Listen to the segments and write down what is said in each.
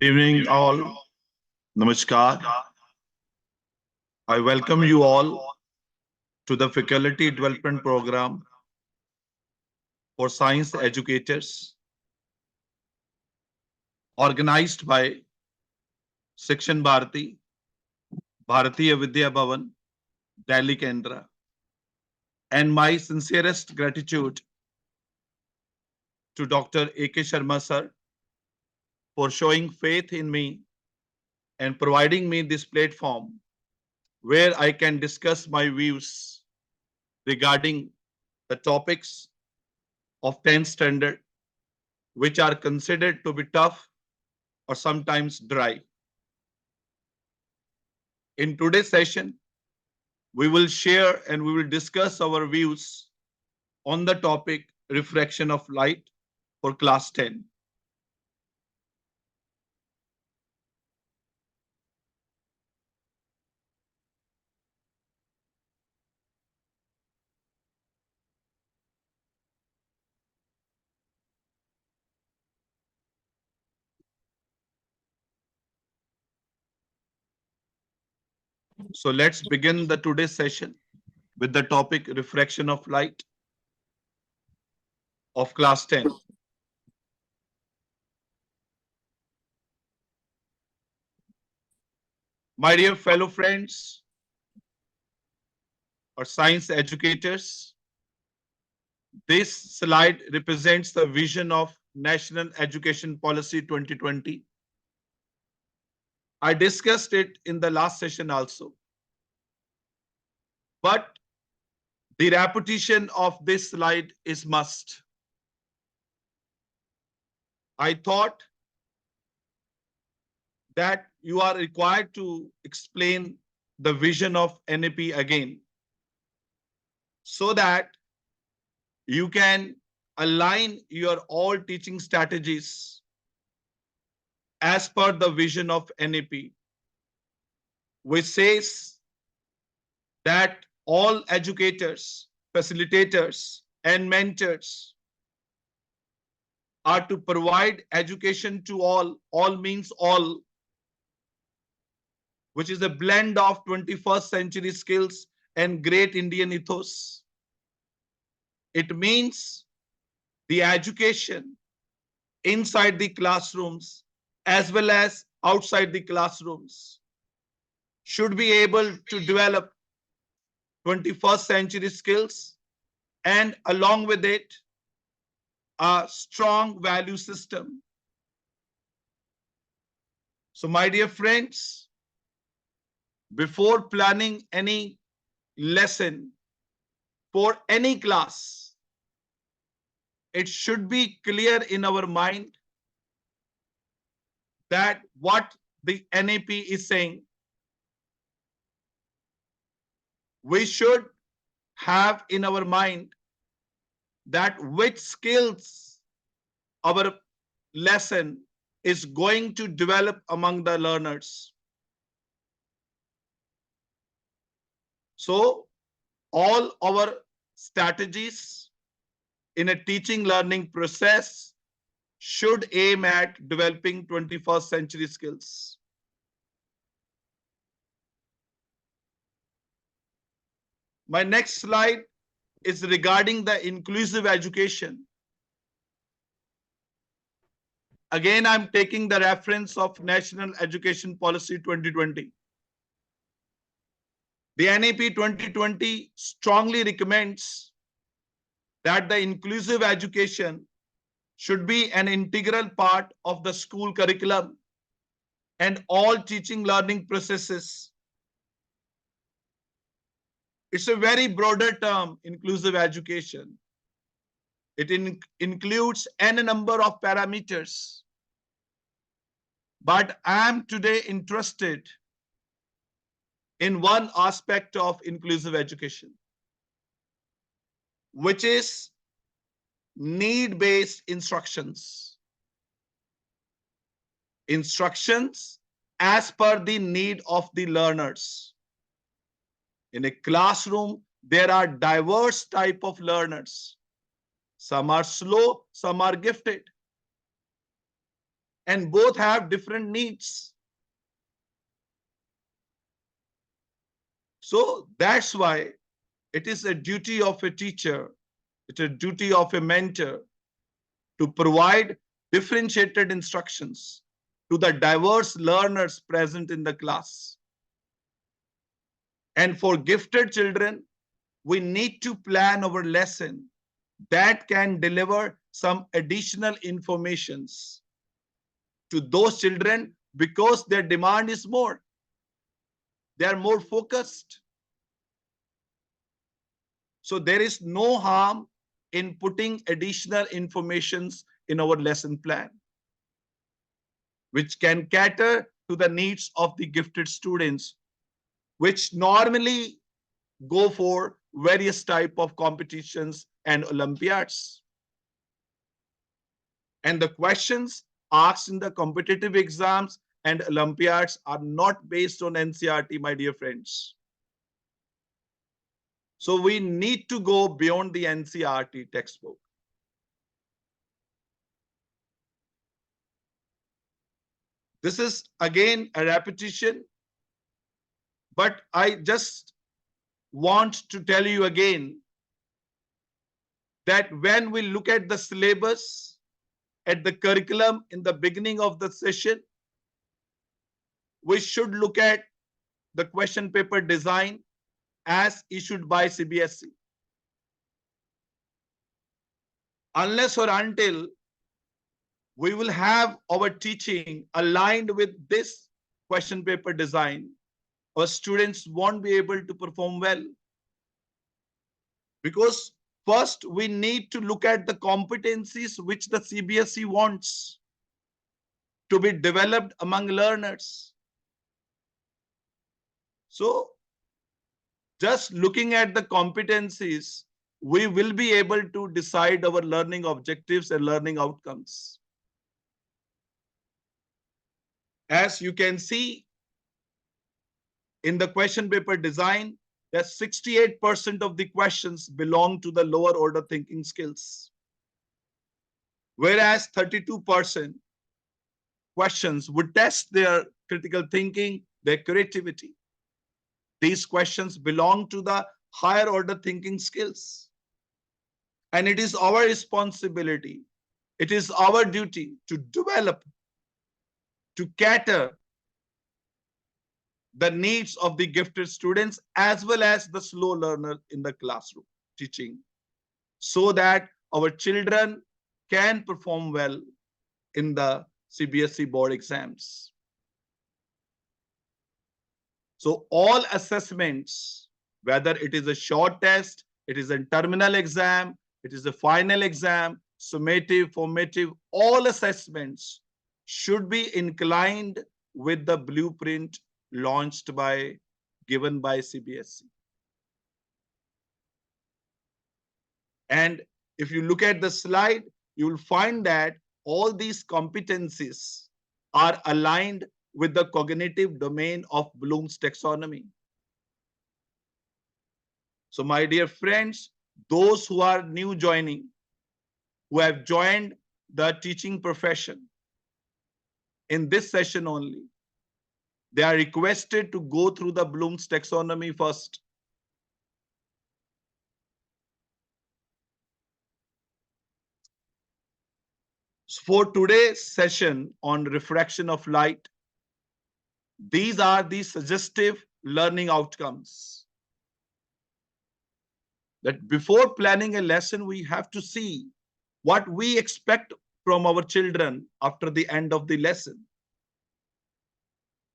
Good evening, all. Namaskar. I welcome you all to the Faculty Development Program for Science Educators, organized by Section Bharati, Bharatiya Vidya Bhavan, Delhi, Kendra. And my sincerest gratitude to Dr. A.K. Sharma sir for showing faith in me and providing me this platform where I can discuss my views regarding the topics of 10th standard, which are considered to be tough or sometimes dry. In today's session, we will share and we will discuss our views on the topic refraction of light for class 10. So let's begin the today's session with the topic refraction of light of class 10. My dear fellow friends or science educators, this slide represents the vision of National Education Policy 2020. I discussed it in the last session also. But the repetition of this slide is must. I thought that you are required to explain the vision of NAP again so that you can align your all teaching strategies as per the vision of NAP, which says that all educators, facilitators, and mentors are to provide education to all means all, which is a blend of 21st century skills and great Indian ethos. It means the education inside the classrooms as well as outside the classrooms should be able to develop 21st century skills and along with it a strong value system. So my dear friends, before planning any lesson for any class, it should be clear in our mind that what the NAP is saying. We should have in our mind that which skills our lesson is going to develop among the learners. So all our strategies in a teaching learning process should aim at developing 21st century skills. My next slide is regarding the inclusive education. Again, I'm taking the reference of National Education Policy 2020. The NAP 2020 strongly recommends that the inclusive education should be an integral part of the school curriculum and all teaching learning processes. It's a very broader term, inclusive education. It includes n number of parameters. But I am today interested in one aspect of inclusive education, which is need-based instructions. Instructions as per the need of the learners. In a classroom, there are diverse type of learners. Some are slow, some are gifted. and both have different needs. So that's why it is a duty of a teacher, it's a duty of a mentor to provide differentiated instructions to the diverse learners present in the class. And for gifted children, we need to plan our lesson that can deliver some additional informations to those children because their demand is more. They are more focused. So there is no harm in putting additional informations in our lesson plan, which can cater to the needs of the gifted students, which normally go for various type of competitions and Olympiads. And the questions asked in the competitive exams and Olympiads are not based on NCERT, my dear friends. So we need to go beyond the NCERT textbook. This is again a repetition, but I just want to tell you again that when we look at the syllabus, at the curriculum in the beginning of the session, we should look at the question paper design as issued by CBSE. Unless or until we will have our teaching aligned with this question paper design, our students won't be able to perform well. Because first we need to look at the competencies which the CBSE wants to be developed among learners. So just looking at the competencies, we will be able to decide our learning objectives and learning outcomes. As you can see in the question paper design, that 68% of the questions belong to the lower order thinking skills, whereas 32% questions would test their critical thinking, their creativity. These questions belong to the higher order thinking skills. And it is our responsibility, it is our duty to develop, to cater the needs of the gifted students as well as the slow learner in the classroom teaching, so that our children can perform well in the CBSE board exams. So all assessments, whether it is a short test, it is a terminal exam, it is a final exam, summative, formative, all assessments should be inclined with the blueprint given by CBSE. And if you look at the slide, you will find that all these competencies are aligned with the cognitive domain of Bloom's taxonomy. So my dear friends, those who are new joining, who have joined the teaching profession in this session only, they are requested to go through the Bloom's taxonomy first. For today's session on refraction of light, these are the suggestive learning outcomes. That before planning a lesson, we have to see what we expect from our children after the end of the lesson.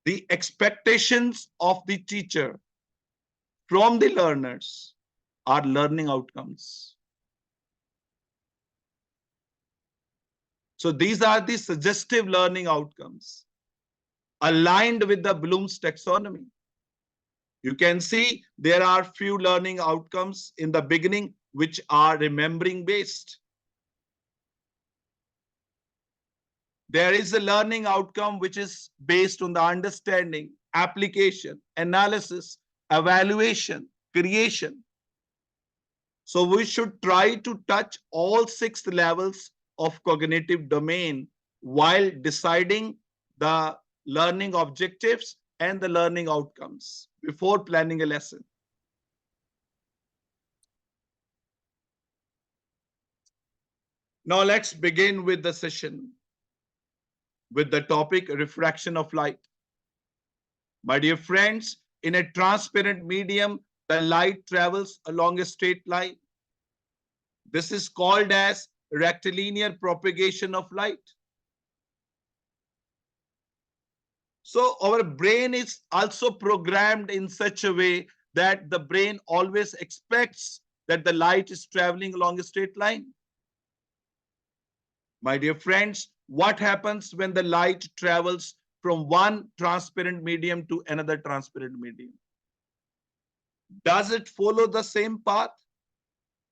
The expectations of the teacher from the learners are learning outcomes. So these are the suggestive learning outcomes aligned with the Bloom's taxonomy. You can see there are few learning outcomes in the beginning which are remembering based. There is a learning outcome which is based on the understanding, application, analysis, evaluation, creation. So we should try to touch all 6 levels of cognitive domain while deciding the learning objectives and the learning outcomes before planning a lesson. Now let's begin with the session with the topic refraction of light. My dear friends, in a transparent medium, the light travels along a straight line. This is called as rectilinear propagation of light. So our brain is also programmed in such a way that the brain always expects that the light is traveling along a straight line. My dear friends, what happens when the light travels from one transparent medium to another transparent medium? Does it follow the same path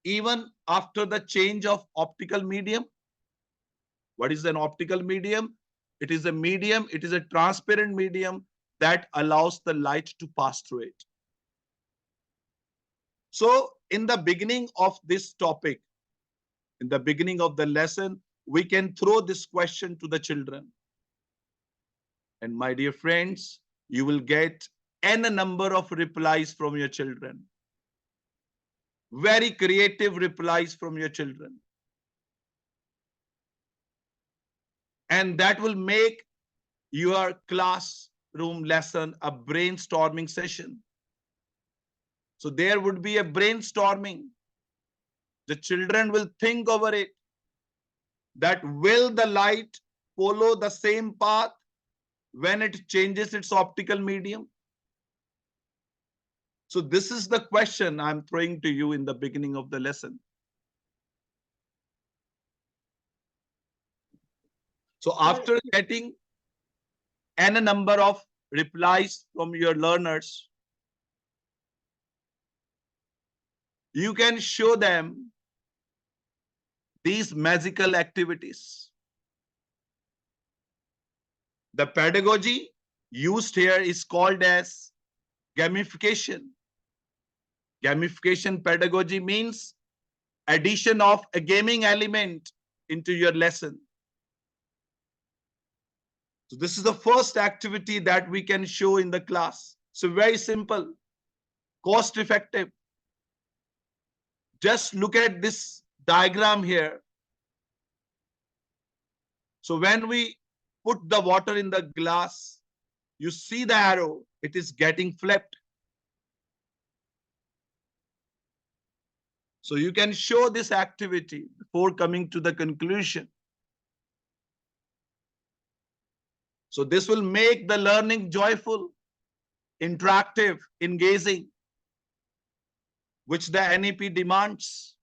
even after the change of optical medium? What is an optical medium? It is a transparent medium that allows the light to pass through it. So in the beginning of this topic, in the beginning of the lesson, we can throw this question to the children. And my dear friends, you will get n number of replies from your children. Very creative replies from your children. And that will make your classroom lesson a brainstorming session. So there would be a brainstorming. The children will think over it, that will the light follow the same path when it changes its optical medium? So this is the question I'm throwing to you in the beginning of the lesson. So after getting n number of replies from your learners, you can show them these magical activities. The pedagogy used here is called as gamification. Gamification pedagogy means addition of a gaming element into your lesson. So this is the first activity that we can show in the class. So very simple, cost effective. Just look at this diagram here. So when we put the water in the glass, you see the arrow, it is getting flipped. So you can show this activity before coming to the conclusion. So this will make the learning joyful, interactive, engaging, which the NEP demands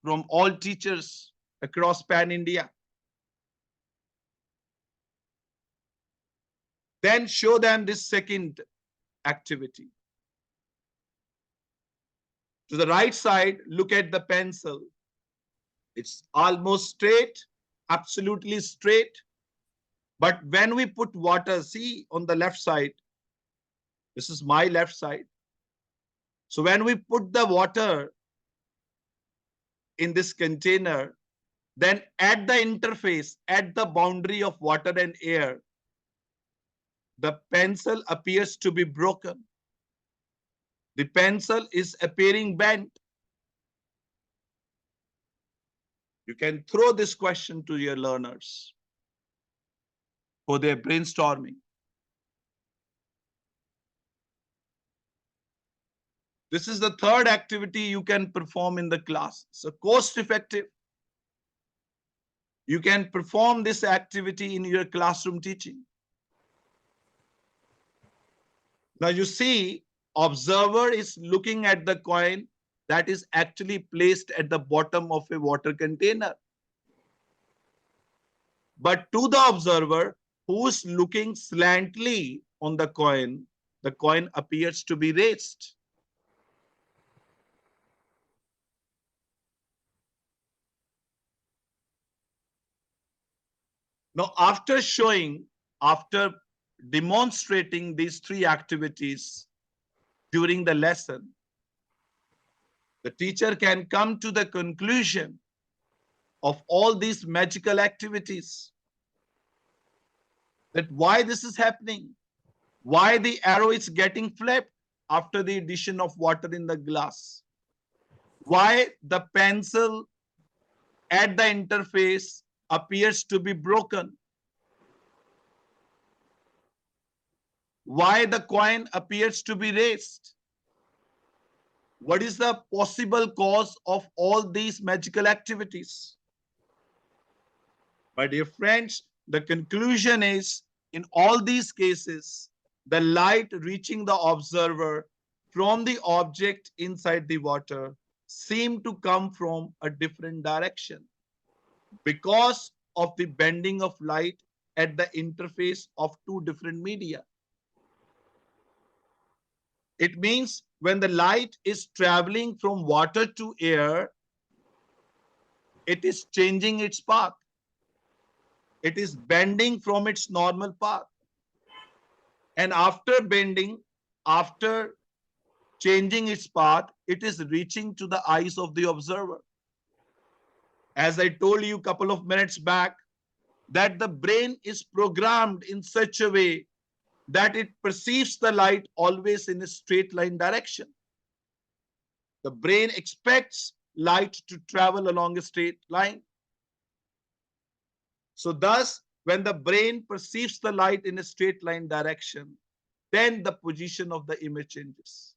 from all teachers across Pan India. Then show them this second activity. To the right side, look at the pencil. It's almost straight, absolutely straight. But when we put water, see on the left side, this is my left side. So when we put the water in this container, then at the interface, at the boundary of water and air, the pencil appears to be broken. The pencil is appearing bent. You can throw this question to your learners for their brainstorming. This is the third activity you can perform in the class. So cost effective. You can perform this activity in your classroom teaching. Now you see, observer is looking at the coin that is actually placed at the bottom of a water container. But to the observer who's looking slantly on the coin appears to be raised. Now, after demonstrating these three activities during the lesson, the teacher can come to the conclusion of all these magical activities. that why this is happening, why the arrow is getting flipped after the addition of water in the glass, why the pencil at the interface appears to be broken, why the coin appears to be raised. What is the possible cause of all these magical activities? My dear friends, the conclusion is in all these cases, the light reaching the observer from the object inside the water seem to come from a different direction because of the bending of light at the interface of two different media. It means when the light is traveling from water to air, it is changing its path. It is bending from its normal path. And after bending, after changing its path, it is reaching to the eyes of the observer. As I told you a couple of minutes back, that the brain is programmed in such a way that it perceives the light always in a straight line direction. The brain expects light to travel along a straight line. So thus, when the brain perceives the light in a straight line direction, then the position of the image changes.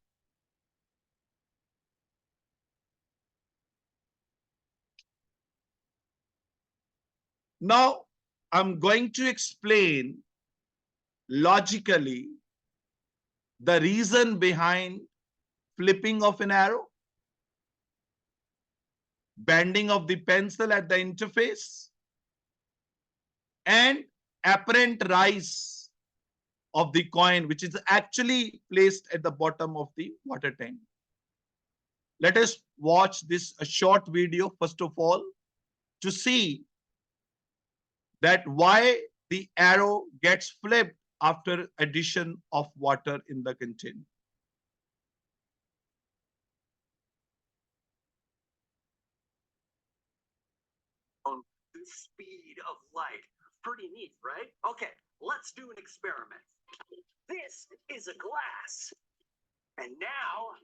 Now, I'm going to explain logically the reason behind flipping of an arrow, bending of the pencil at the interface, and apparent rise of the coin, which is actually placed at the bottom of the water tank. Let us watch this a short video, first of all, to see that why the arrow gets flipped after addition of water in the container. The speed of light. Pretty neat, right? Okay, let's do an experiment. This is a glass. And now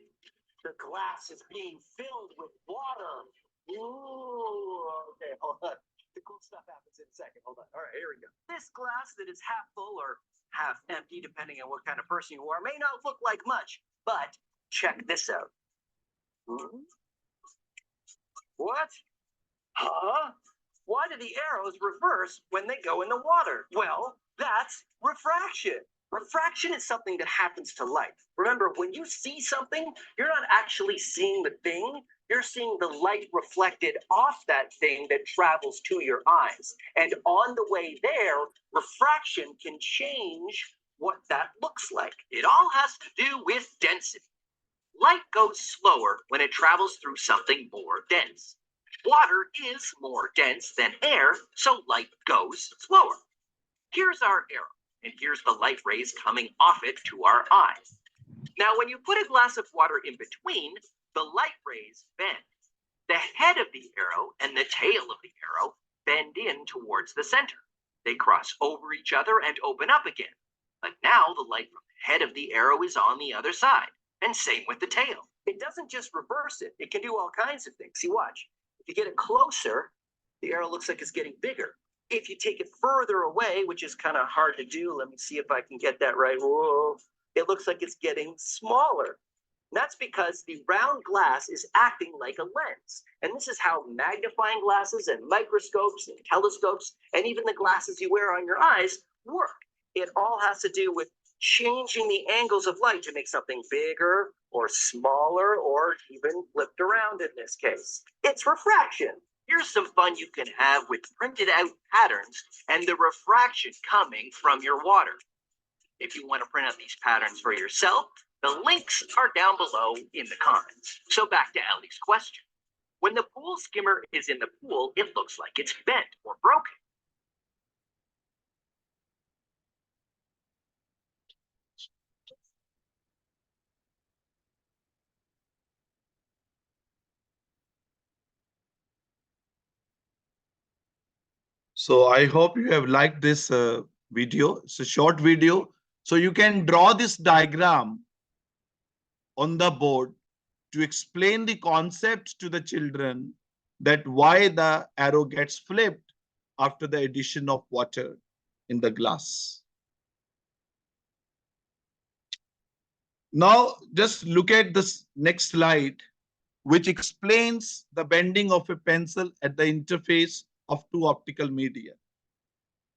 the glass is being filled with water. Ooh, okay, hold on. The cool stuff happens in a second. Hold on. All right, here we go. This glass that is half full or half empty, depending on what kind of person you are, may not look like much, but check this out. What? Huh? Why do the arrows reverse when they go in the water? Well, that's refraction. Refraction is something that happens to light. Remember, when you see something, you're not actually seeing the thing. You're seeing the light reflected off that thing that travels to your eyes. And on the way there, refraction can change what that looks like. It all has to do with density. Light goes slower when it travels through something more dense. Water is more dense than air, so light goes slower. Here's our arrow, and here's the light rays coming off it to our eyes. Now, when you put a glass of water in between, the light rays bend. The head of the arrow and the tail of the arrow bend in towards the center. They cross over each other and open up again. But now the light from the head of the arrow is on the other side, and same with the tail. It doesn't just reverse it, it can do all kinds of things. See, watch. If you get it closer, the arrow looks like it's getting bigger. If you take it further away, which is kind of hard to do, let me see if I can get that right. Whoa, it looks like it's getting smaller. And that's because the round glass is acting like a lens. And this is how magnifying glasses and microscopes and telescopes and even the glasses you wear on your eyes work. It all has to do with changing the angles of light to make something bigger or smaller or even flipped around in this case. It's refraction. Here's some fun you can have with printed out patterns and the refraction coming from your water. If you want to print out these patterns for yourself, the links are down below in the comments. So back to Ellie's question. When the pool skimmer is in the pool, it looks like it's bent or broken. So I hope you have liked this video. It's a short video. So you can draw this diagram on the board to explain the concept to the children, that why the arrow gets flipped after the addition of water in the glass. Now, just look at this next slide, which explains the bending of a pencil at the interface of two optical media.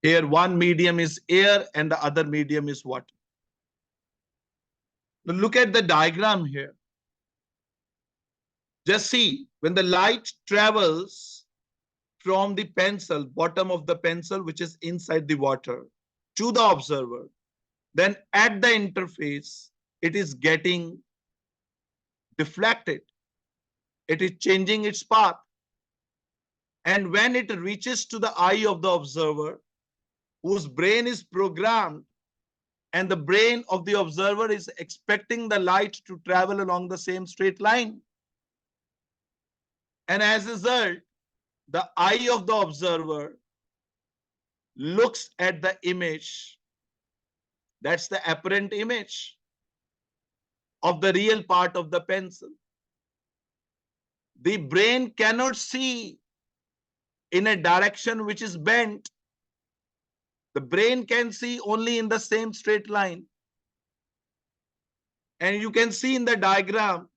Here, one medium is air and the other medium is water. Now, look at the diagram here. Just see, when the light travels from the pencil, bottom of the pencil, which is inside the water, to the observer, then at the interface, it is getting deflected. It is changing its path. And when it reaches to the eye of the observer, whose brain is programmed, and the brain of the observer is expecting the light to travel along the same straight line. And as a result, the eye of the observer looks at the image. That's the apparent image of the real part of the pencil. The brain cannot see in a direction which is bent. The brain can see only in the same straight line. And you can see in the diagram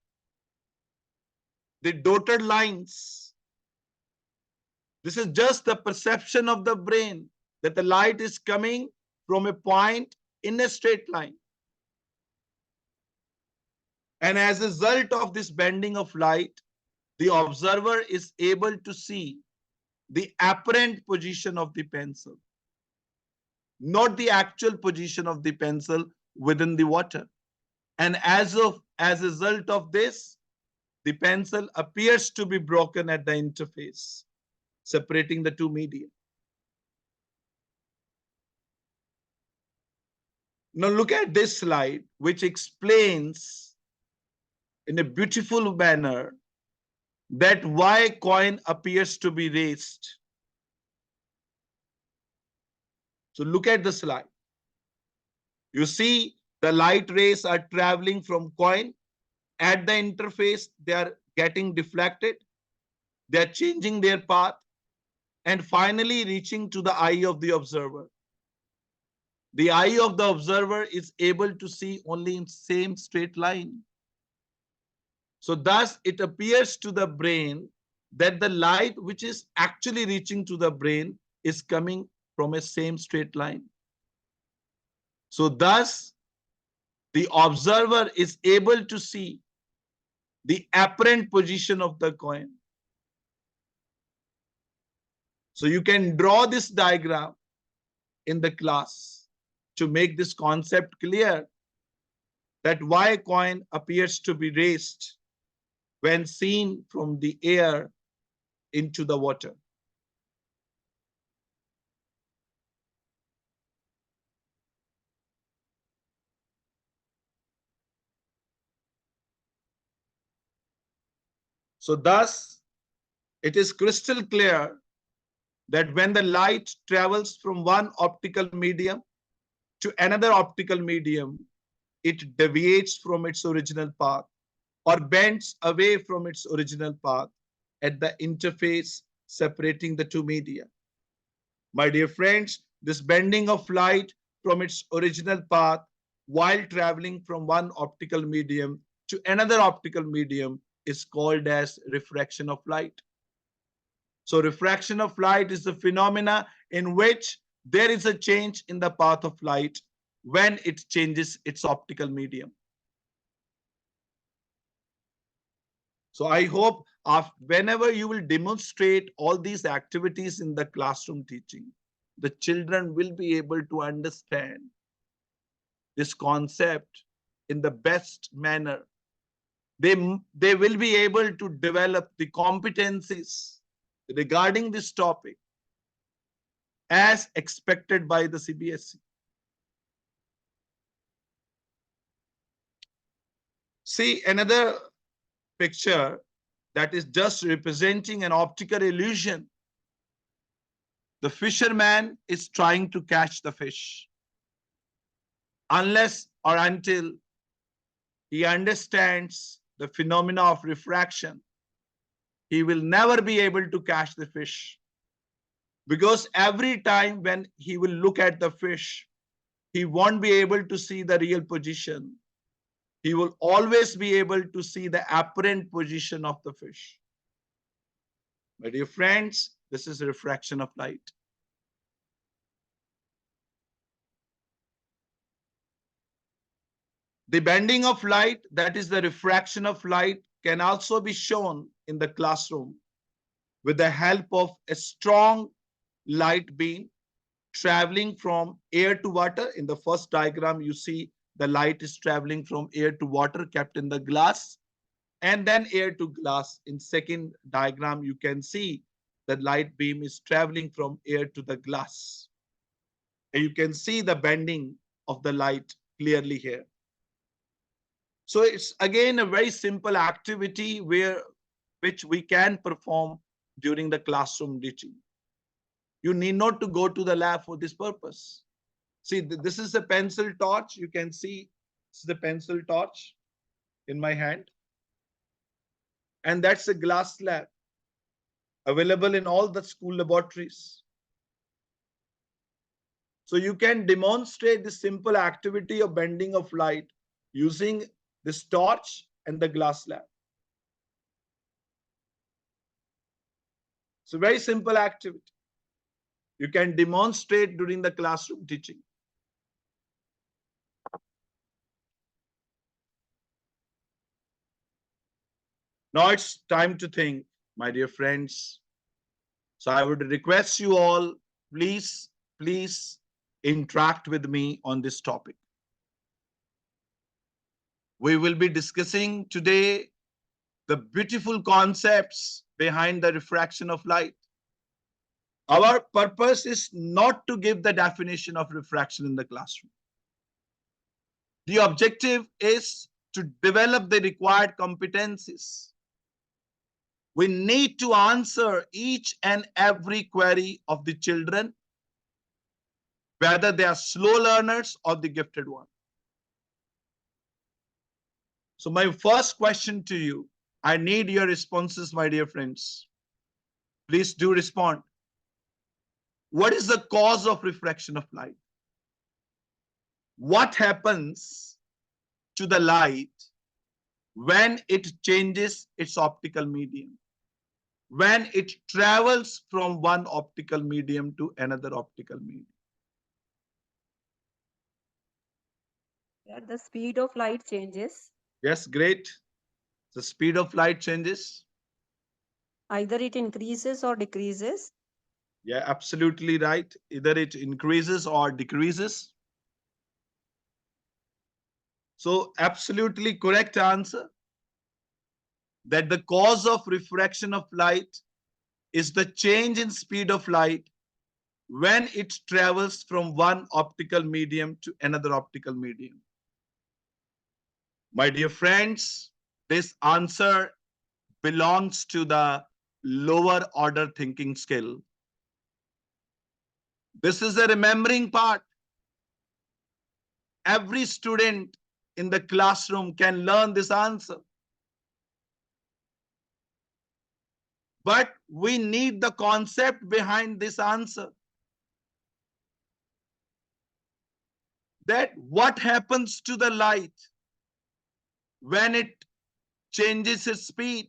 the dotted lines. This is just the perception of the brain that the light is coming from a point in a straight line. And as a result of this bending of light, the observer is able to see the apparent position of the pencil, not the actual position of the pencil within the water. And as a result of this, the pencil appears to be broken at the interface, separating the two media. Now look at this slide, which explains in a beautiful manner that why coin appears to be raised. So look at the slide. You see the light rays are traveling from coin. At the interface, they are getting deflected. They are changing their path and finally reaching to the eye of the observer. The eye of the observer is able to see only in same straight line. So thus it appears to the brain that the light which is actually reaching to the brain is coming from a same straight line. So thus the observer is able to see the apparent position of the coin. So you can draw this diagram in the class to make this concept clear, that why coin appears to be raised when seen from the air into the water. So thus, it is crystal clear that when the light travels from one optical medium to another optical medium, it deviates from its original path or bends away from its original path at the interface separating the two media. My dear friends, this bending of light from its original path while traveling from one optical medium to another optical medium is called as refraction of light. So refraction of light is the phenomena in which there is a change in the path of light when it changes its optical medium. So I hope whenever you will demonstrate all these activities in the classroom teaching, the children will be able to understand this concept in the best manner. They will be able to develop the competencies regarding this topic as expected by the CBSE. See another picture that is just representing an optical illusion. the fisherman is trying to catch the fish. Unless or until he understands the phenomena of refraction, he will never be able to catch the fish. Because every time when he will look at the fish, he won't be able to see the real position. He will always be able to see the apparent position of the fish. My dear friends, this is refraction of light. The bending of light, that is the refraction of light, can also be shown in the classroom with the help of a strong light beam traveling from air to water. In the first diagram, you see the light is traveling from air to water kept in the glass, and then air to glass. In second diagram, you can see the light beam is traveling from air to the glass. And you can see the bending of the light clearly here. So it's again a very simple activity which we can perform during the classroom teaching. You need not to go to the lab for this purpose. See, this is a pencil torch. You can see this is the pencil torch in my hand. And that's a glass slab available in all the school laboratories. So you can demonstrate this simple activity of bending of light using this torch and the glass slab. It's a very simple activity. You can demonstrate during the classroom teaching. Now it's time to think, my dear friends. So I would request you all, please interact with me on this topic. We will be discussing today the beautiful concepts behind the refraction of light. Our purpose is not to give the definition of refraction in the classroom. The objective is to develop the required competencies. We need to answer each and every query of the children, whether they are slow learners or the gifted one. So my first question to you, I need your responses, my dear friends. Please do respond. What is the cause of refraction of light? What happens to the light when it changes its optical medium? When it travels from one optical medium to another optical medium? The speed of light changes. Yes, great. The speed of light changes. Either it increases or decreases. Yeah, absolutely right. Either it increases or decreases. So absolutely correct answer. That the cause of refraction of light is the change in speed of light when it travels from one optical medium to another optical medium. My dear friends, this answer belongs to the lower order thinking skill. This is a remembering part. Every student in the classroom can learn this answer. But we need the concept behind this answer. That what happens to the light when it changes its speed?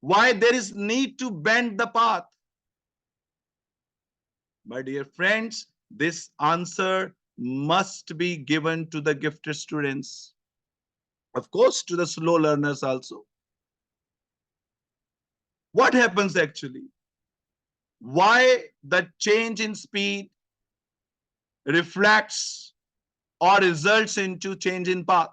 Why there is need to bend the path? My dear friends, this answer must be given to the gifted students. Of course, to the slow learners also. What happens actually? Why the change in speed reflects or results into change in path?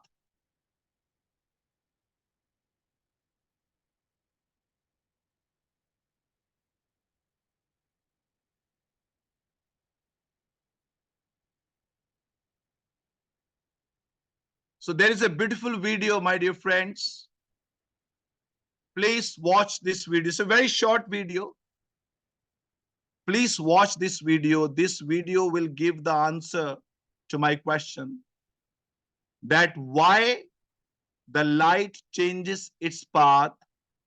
So there is a beautiful video, my dear friends. Please watch this video. It's a very short video. Please watch this video. This video will give the answer to my question that why the light changes its path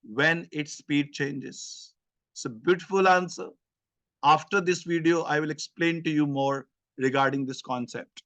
when its speed changes. It's a beautiful answer. After this video, I will explain to you more regarding this concept.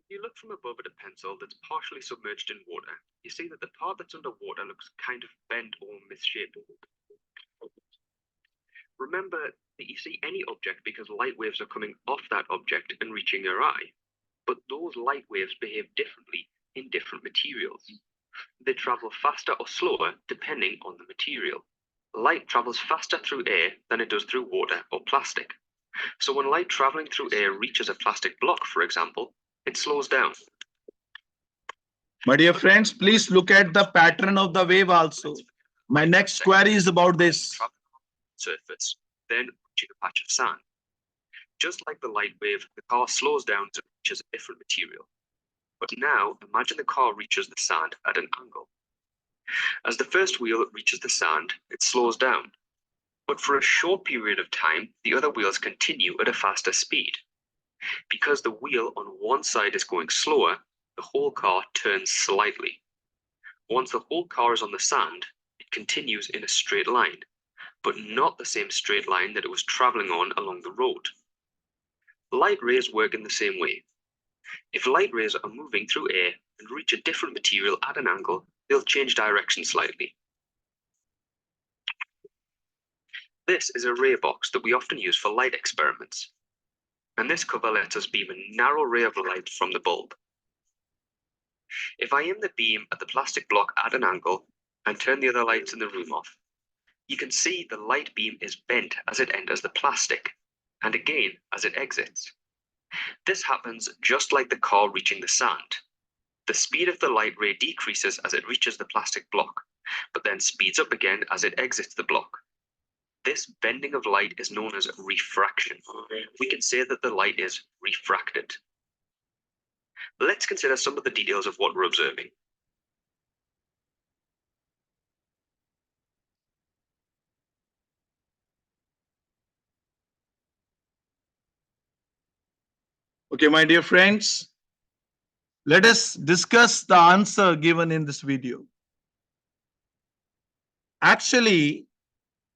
If you look from above at a pencil that's partially submerged in water, you see that the part that's underwater looks kind of bent or misshapen. Remember that you see any object because light waves are coming off that object and reaching your eye, but those light waves behave differently in different materials. They travel faster or slower depending on the material. Light travels faster through air than it does through water or plastic. So when light traveling through air reaches a plastic block, for example, it slows down. My dear friends, please look at the pattern of the wave also. My next query is about this. Surface, then reaching a patch of sand. Just like the light wave, the car slows down as it reaches a different material. But now, imagine the car reaches the sand at an angle. As the first wheel reaches the sand, it slows down. But for a short period of time, the other wheels continue at a faster speed. Because the wheel on one side is going slower, the whole car turns slightly. Once the whole car is on the sand, it continues in a straight line, but not the same straight line that it was traveling on along the road. Light rays work in the same way. If light rays are moving through air and reach a different material at an angle, they'll change direction slightly. This is a ray box that we often use for light experiments. And this cover lets us beam a narrow ray of light from the bulb. If I aim the beam at the plastic block at an angle and turn the other lights in the room off, you can see the light beam is bent as it enters the plastic, and again as it exits. This happens just like the car reaching the sand. The speed of the light ray decreases as it reaches the plastic block, but then speeds up again as it exits the block. This bending of light is known as refraction. We can say that the light is refracted. Let's consider some of the details of what we're observing. Okay, my dear friends, let us discuss the answer given in this video. Actually,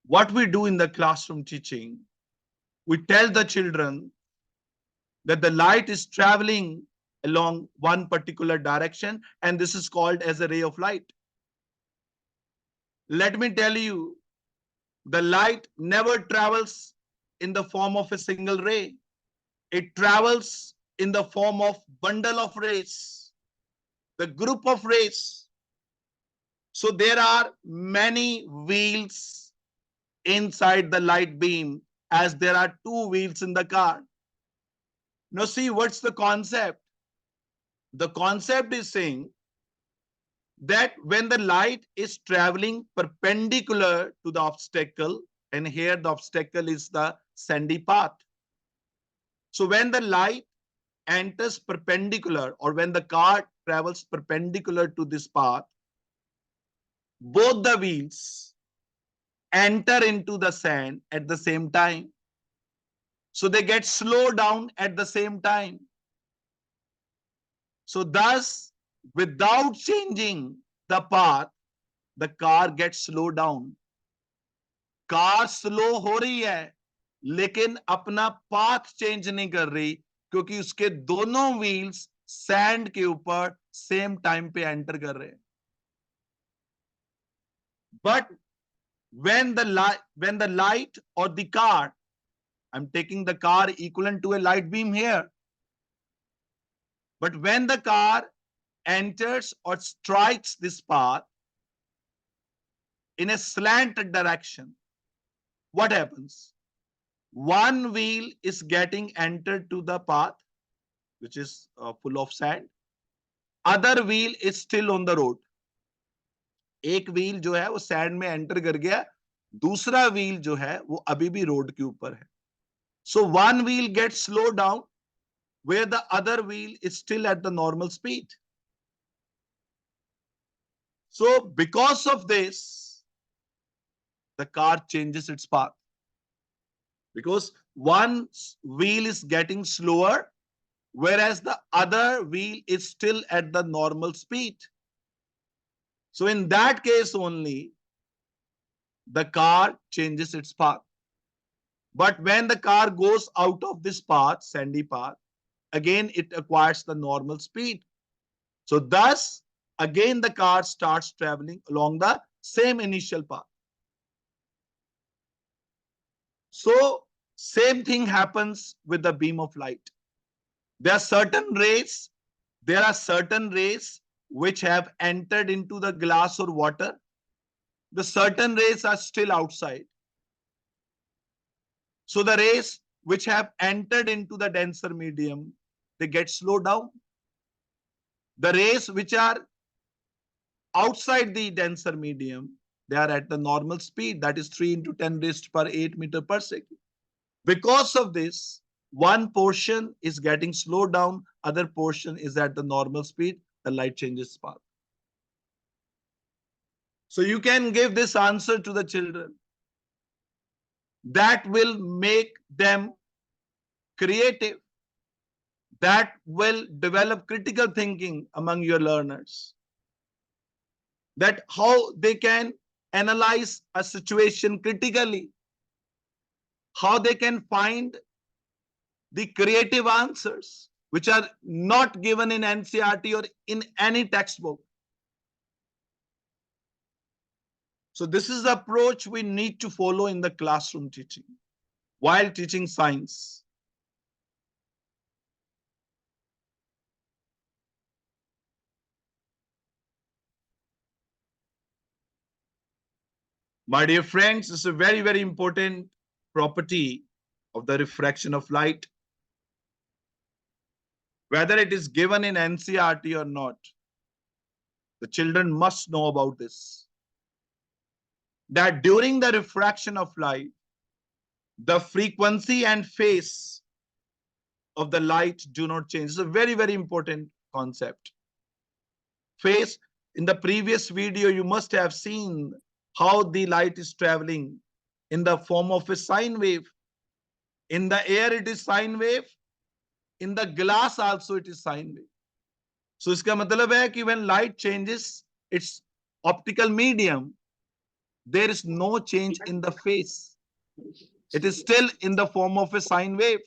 what we do in the classroom teaching, we tell the children that the light is traveling along one particular direction, and this is called as a ray of light. Let me tell you, the light never travels in the form of a single ray. It travels in the form of bundle of rays, the group of rays. So there are many wheels inside the light beam, as there are two wheels in the car. Now see, what's the concept? The concept is saying that when the light is traveling perpendicular to the obstacle, and here the obstacle is the sandy path. So when the light enters perpendicular, or when the car travels perpendicular to this path, both the wheels enter into the sand at the same time. So they get slowed down at the same time. So thus, without changing the path, the car gets slowed down. Car slow हो रही है, लेकिन अपना path change नहीं कर रही, क्योंकि उसके दोनों व्हील्स सैंड के ऊपर सेम टाइम पे एंटर कर रहे हैं. But when the light or the car, I'm taking the car equivalent to a light beam here. But when the car enters or strikes this path in a slanted direction, what happens? One wheel is getting entered to the path, which is full of sand. Other wheel is still on the road. एक wheel जो है वो sand में enter कर गया, दूसरा wheel जो है वो अभी भी रोड के ऊपर है. So one wheel gets slowed down where the other wheel is still at the normal speed. So because of this, the car changes its path. Because one wheel is getting slower, whereas the other wheel is still at the normal speed. So in that case only, the car changes its path. But when the car goes out of this path, sandy path, again it acquires the normal speed. So thus, again the car starts traveling along the same initial path. So same thing happens with the beam of light. There are certain rays which have entered into the glass or water. The certain rays are still outside. So the rays which have entered into the denser medium, they get slowed down. The rays which are outside the denser medium, they are at the normal speed, that is 3 into 10 raised per 8 meter per second. Because of this, one portion is getting slowed down, other portion is at the normal speed, the light changes path. So you can give this answer to the children. That will make them creative. That will develop critical thinking among your learners. That how they can analyze a situation critically, how they can find the creative answers which are not given in NCERT or in any textbook. So this is the approach we need to follow in the classroom teaching while teaching science. My dear friends, this is a very, very important property of the refraction of light. Whether it is given in NCERT or not, the children must know about this. That during the refraction of light, the frequency and phase of the light do not change. It's a very, very important concept. Phase, in the previous video, you must have seen how the light is traveling in the form of a sine wave. In the air, it is sine wave. In the glass also, it is sine wave. So iska matlab hai ki when light changes its optical medium, there is no change in the phase. It is still in the form of a sine wave.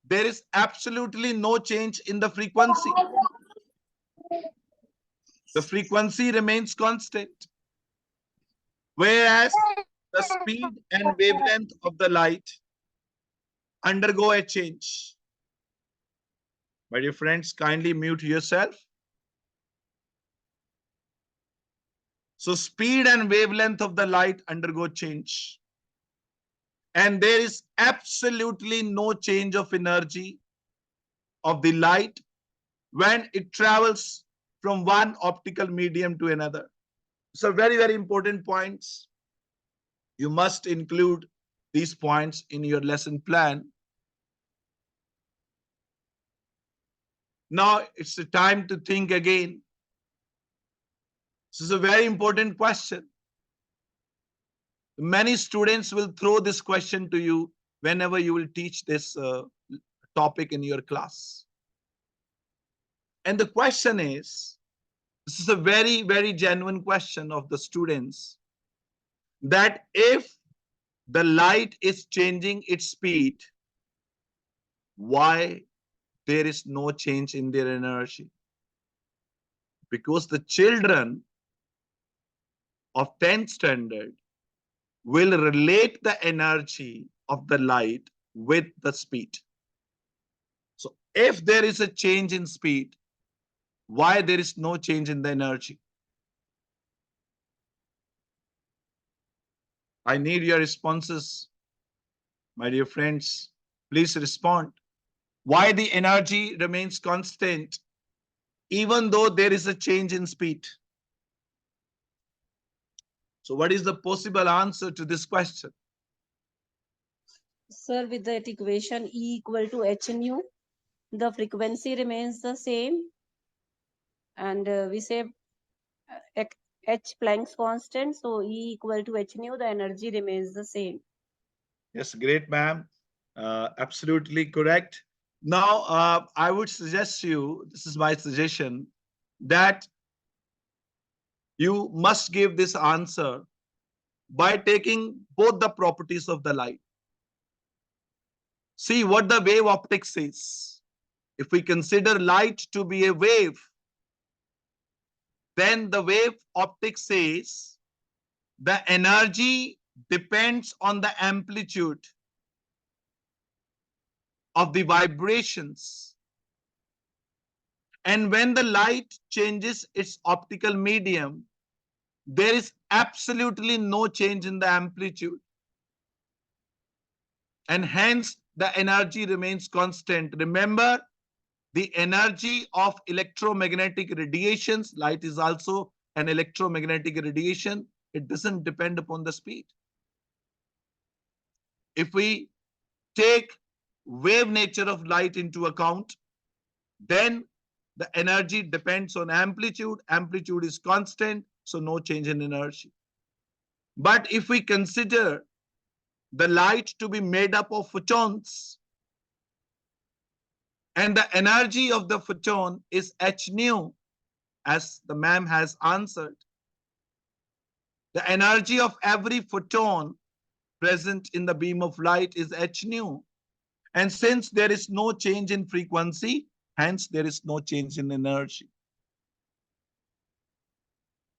There is absolutely no change in the frequency. The frequency remains constant. Whereas the speed and wavelength of the light undergo a change. My dear friends, kindly mute yourself. So speed and wavelength of the light undergo change. And there is absolutely no change of energy of the light when it travels from one optical medium to another. So very, very important points. You must include these points in your lesson plan. Now it's the time to think again. This is a very important question. Many students will throw this question to you whenever you will teach this topic in your class. And the question is, this is a very, very genuine question of the students, that if the light is changing its speed, Why there is no change in their energy? Because the children of 10th standard will relate the energy of the light with the speed. So if there is a change in speed, why there is no change in the energy? I need your responses, my dear friends. Please respond. Why the energy remains constant even though there is a change in speed? So what is the possible answer to this question? Sir, with that equation E equal to h nu, the frequency remains the same, and we say h Planck's constant, so E equal to h nu, the energy remains the same. Yes, great, ma'am. Absolutely correct. Now, I would suggest you, this is my suggestion, that you must give this answer by taking both the properties of the light. See what the wave optics says. If we consider light to be a wave, then the wave optics says the energy depends on the amplitude of the vibrations. And when the light changes its optical medium, there is absolutely no change in the amplitude. And hence the energy remains constant. Remember, the energy of electromagnetic radiations, light is also an electromagnetic radiation, it doesn't depend upon the speed. If we take wave nature of light into account, then the energy depends on amplitude. Amplitude is constant, so no change in energy. But if we consider the light to be made up of photons, and the energy of the photon is h nu, as the ma'am has answered, the energy of every photon present in the beam of light is h nu. And since there is no change in frequency, hence there is no change in energy.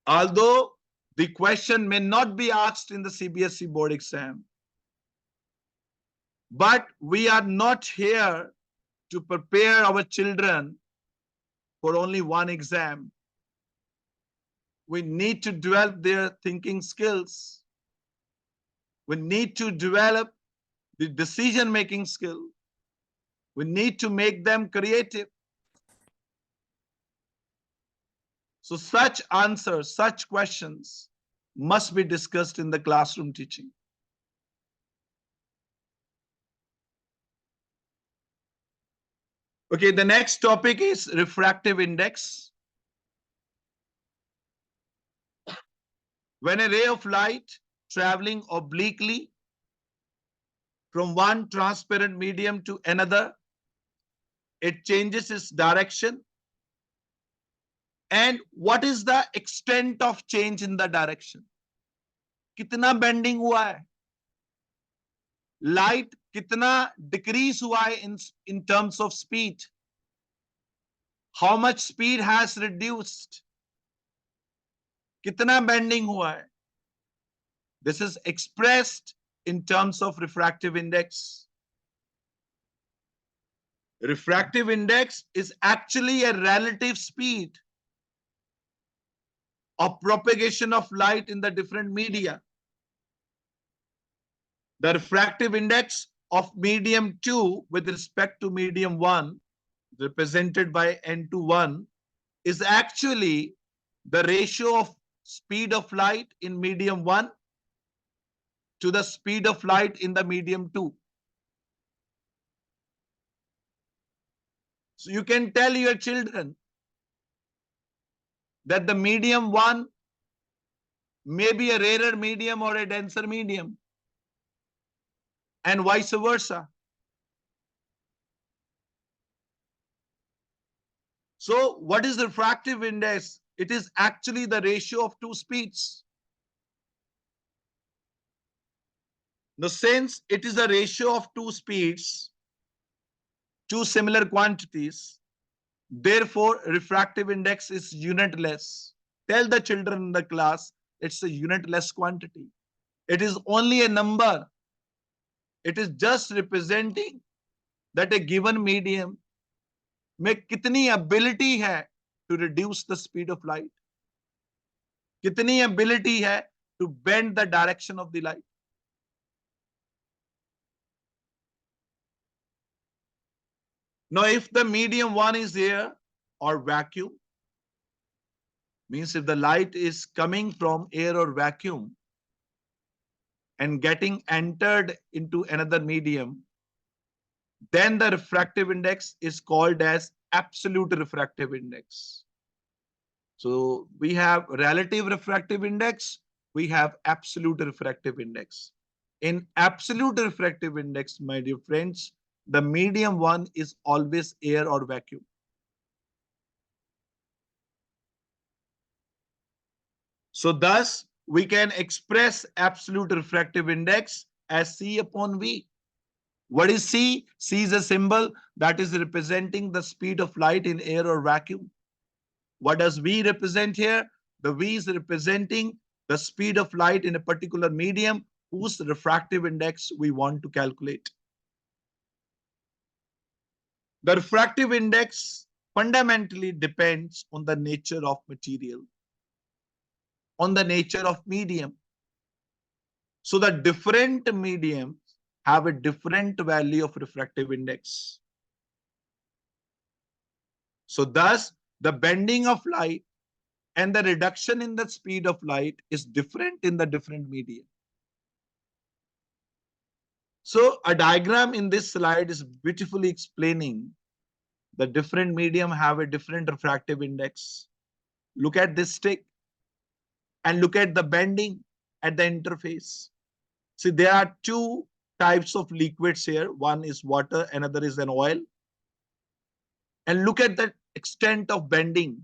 Although the question may not be asked in the CBSE board exam, but we are not here to prepare our children for only one exam. We need to develop their thinking skills. We need to develop the decision-making skill. We need to make them creative. So such answers, such questions must be discussed in the classroom teaching. Okay, the next topic is refractive index. When a ray of light traveling obliquely from one transparent medium to another, it changes its direction. And what is the extent of change in the direction? कितना bending हुआ है? Light कितना decrease हुआ है in terms of speed? How much speed has reduced? कितना bending हुआ है? This is expressed in terms of refractive index. Refractive index is actually a relative speed of propagation of light in the different media. The refractive index of medium 2 with respect to medium 1, represented by N21, is actually the ratio of speed of light in medium 1 to the speed of light in the medium 2. So you can tell your children that the medium 1 may be a rarer medium or a denser medium, and vice versa. So what is the refractive index? It is actually the ratio of two speeds. Now, since it is a ratio of two speeds, two similar quantities. Therefore, refractive index is unitless. Tell the children in the class it's a unitless quantity. It is only a number. It is just representing that a given medium में कितनी ability है to reduce the speed of light, कितनी ability है to bend the direction of the light. Now, if the medium one is air or vacuum, means if the light is coming from air or vacuum and getting entered into another medium, then the refractive index is called as absolute refractive index. So we have relative refractive index, we have absolute refractive index. In absolute refractive index, my dear friends, the medium one is always air or vacuum. So thus, we can express absolute refractive index as C upon V. What is C? C is a symbol that is representing the speed of light in air or vacuum. What does V represent here? The V is representing the speed of light in a particular medium whose refractive index we want to calculate. The refractive index fundamentally depends on the nature of material, on the nature of medium. So the different mediums have a different value of refractive index. So thus, the bending of light and the reduction in the speed of light is different in the different media. So a diagram in this slide is beautifully explaining the different medium have a different refractive index. Look at this stick and look at the bending at the interface. See, there are two types of liquids here. One is water, another is an oil. And look at the extent of bending.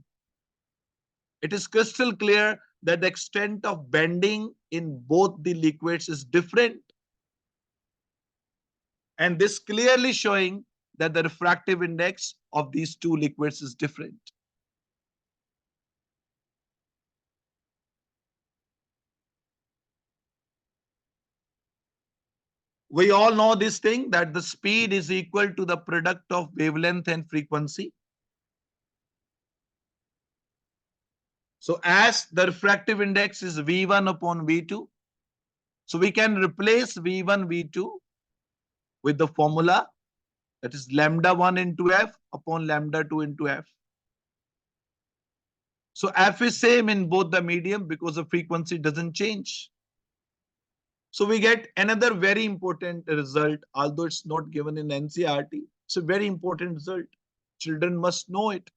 It is crystal clear that the extent of bending in both the liquids is different. And this clearly showing that the refractive index of these two liquids is different. We all know this thing that the speed is equal to the product of wavelength and frequency. So as the refractive index is V1 upon V2, so we can replace V1, V2 with the formula that is lambda 1 into F upon lambda 2 into F. So F is same in both the medium because the frequency doesn't change. So we get another very important result, although it's not given in NCERT. It's a very important result. Children must know it.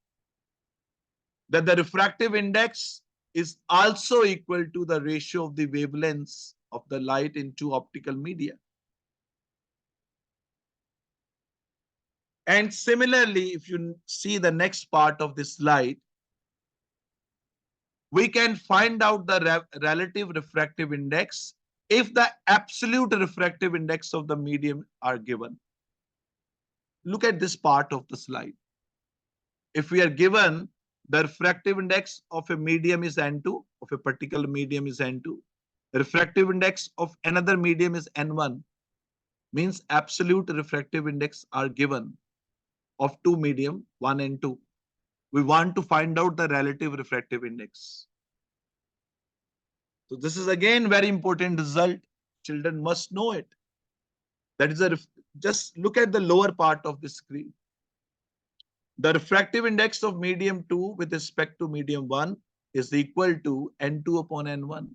That the refractive index is also equal to the ratio of the wavelengths of the light in two optical media. And similarly, if you see the next part of this slide, we can find out the relative refractive index if the absolute refractive index of the medium are given. Look at this part of the slide. If we are given the refractive index of a medium is N2, of a particular medium is N2, the refractive index of another medium is N1, means absolute refractive index are given of two medium, 1 and 2. We want to find out the relative refractive index. So this is again very important result. Children must know it. That is just look at the lower part of the screen. The refractive index of medium 2 with respect to medium 1 is equal to N2 upon N1.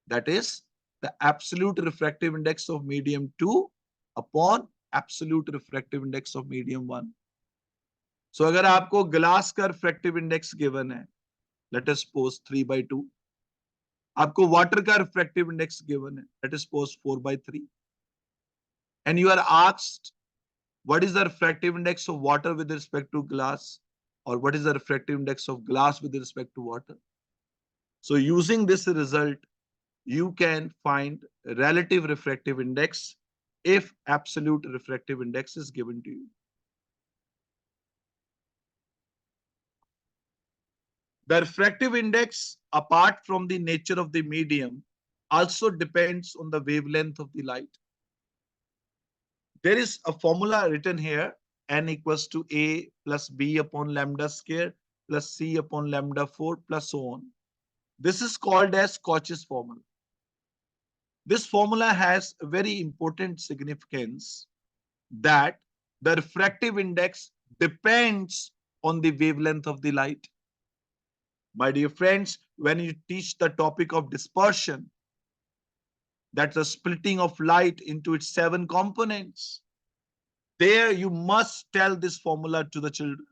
That is the absolute refractive index of medium 2 upon absolute refractive index of medium 1. So अगर आपको glass का refractive index given है, let us suppose 3/2. आपको water का refractive index given है, let us suppose 4/3. And you are asked what is the refractive index of water with respect to glass, or what is the refractive index of glass with respect to water. So using this result, you can find relative refractive index if absolute refractive index is given to you. The refractive index, apart from the nature of the medium, also depends on the wavelength of the light. There is a formula written here, n equals to a plus b upon lambda square plus c upon lambda 4 plus so on. This is called as Cauchy's formula. This formula has a very important significance that the refractive index depends on the wavelength of the light. My dear friends, when you teach the topic of dispersion, that's the splitting of light into its 7 components, there you must tell this formula to the children.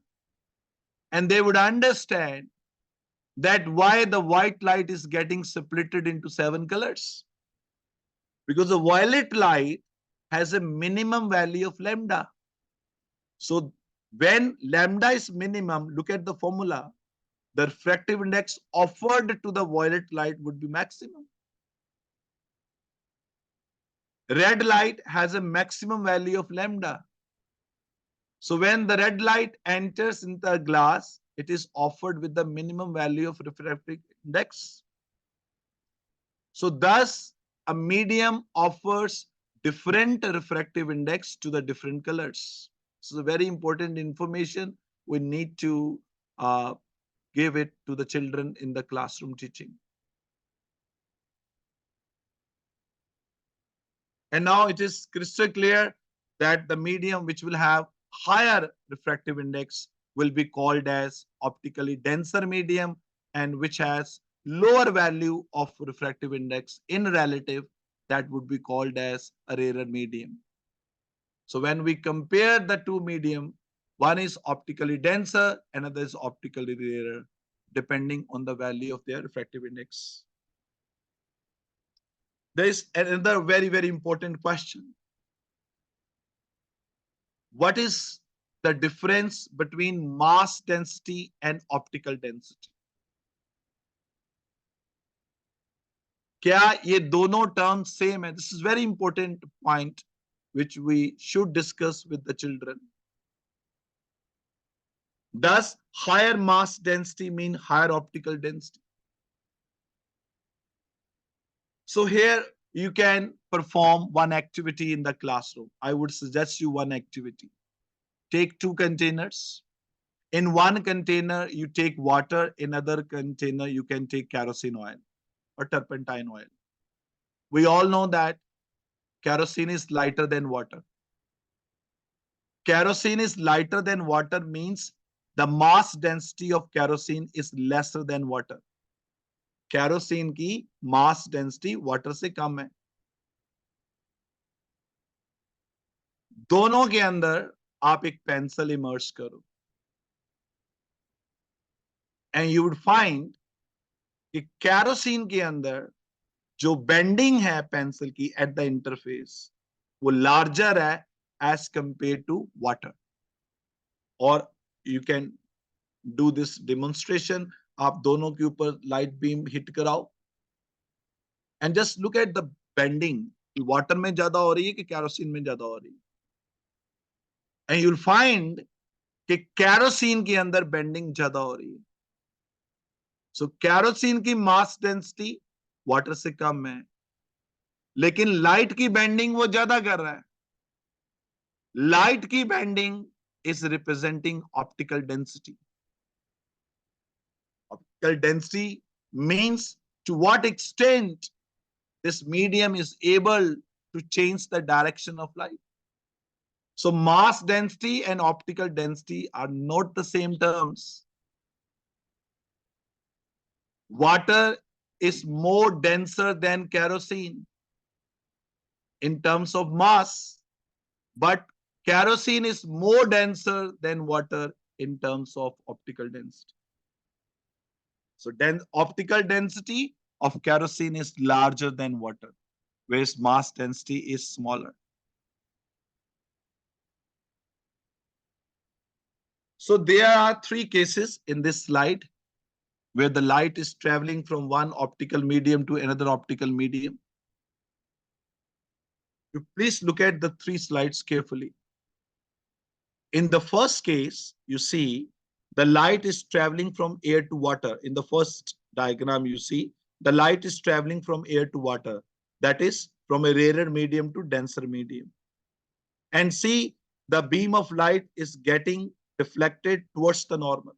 And they would understand that why the white light is getting splitted into 7 colors. Because the violet light has a minimum value of lambda. So when lambda is minimum, look at the formula, the refractive index offered to the violet light would be maximum. Red light has a maximum value of lambda. So when the red light enters in the glass, it is offered with the minimum value of refractive index. So thus, a medium offers different refractive index to the different colors. So very important information we need to give it to the children in the classroom teaching. And now it is crystal clear that the medium which will have higher refractive index will be called as optically denser medium, and which has lower value of refractive index in relative, that would be called as a rarer medium. So when we compare the two medium, one is optically denser, another is optically rarer, depending on the value of their refractive index. There is another very, very important question. What is the difference between mass density and optical density? क्या ये दोनों terms same है? This is very important point which we should discuss with the children. Does higher mass density mean higher optical density? So here you can perform one activity in the classroom. I would suggest you one activity. Take 2 containers. In one container, you take water. In other container, you can take kerosene oil or turpentine oil. We all know that kerosene is lighter than water. Kerosene is lighter than water means the mass density of kerosene is lesser than water. Kerosene की mass density water से कम है. दोनों के अंदर आप एक pencil emerge करो, and you would find कि kerosene के अंदर जो बेंडिंग है पेंसिल की एट द इंटरफेस वो लार्जर है एज कंपेयर टू वाटर. और you can do this demonstration. आप दोनों के ऊपर लाइट बीम हिट कराओ and just look at the bending. Water में ज्यादा हो रही है कि कैरोसिन में ज्यादा हो रही है? एंड यू विल फाइंड कि कैरोसिन के अंदर बेंडिंग ज्यादा हो रही है. सो कैरोसिन की मास डेंसिटी वाटर से कम है, लेकिन लाइट की बेंडिंग वो ज्यादा कर रहा है. लाइट की bending is representing optical density. Optical density means to what extent this medium is able to change the direction of light. So mass density and optical density are not the same terms. Water is more denser than kerosene in terms of mass, but kerosene is more denser than water in terms of optical density. So optical density of kerosene is larger than water, whereas mass density is smaller. So there are 3 cases in this slide where the light is traveling from one optical medium to another optical medium. You please look at the 3 slides carefully. In the first case, you see The light is traveling from air to water. In the first diagram, you see the light is traveling from air to water. That is from a rarer medium to denser medium. And see, the beam of light is getting deflected towards the normal.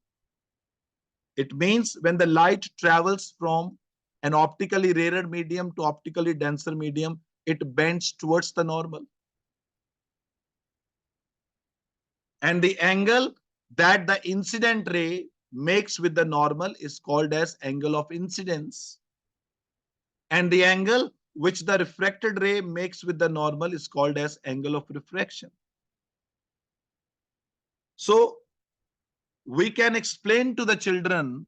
It means when the light travels from an optically rarer medium to optically denser medium, it bends towards the normal. And the angle that the incident ray makes with the normal is called as angle of incidence. And the angle which the refracted ray makes with the normal is called as angle of refraction. So we can explain to the children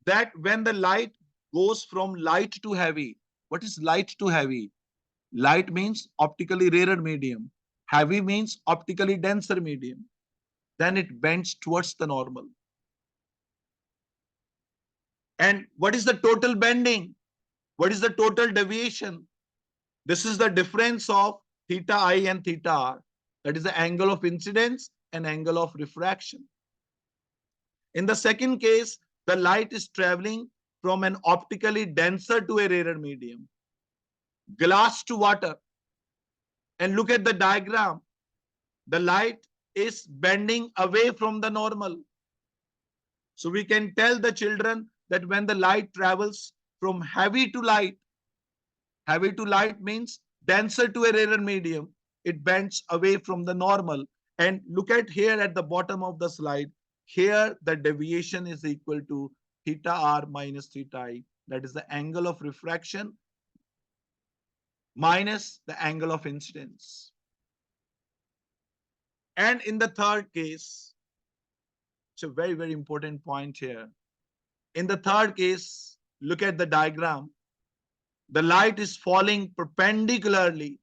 that when the light goes from light to heavy, what is light to heavy? Light means optically rarer medium. Heavy means optically denser medium. Then it bends towards the normal. And what is the total bending? What is the total deviation? This is the difference of theta I and theta r. That is the angle of incidence and angle of refraction. In the second case, the light is traveling from an optically denser to a rarer medium. Glass to water. And look at the diagram. The light is bending away from the normal. So we can tell the children that when the light travels from heavy to light means denser to a rarer medium, it bends away from the normal. And look at here at the bottom of the slide. Here the deviation is equal to theta r minus theta I. That is the angle of refraction minus the angle of incidence. And in the third case, it's a very, very important point here. In the third case, look at the diagram. The light is falling perpendicularly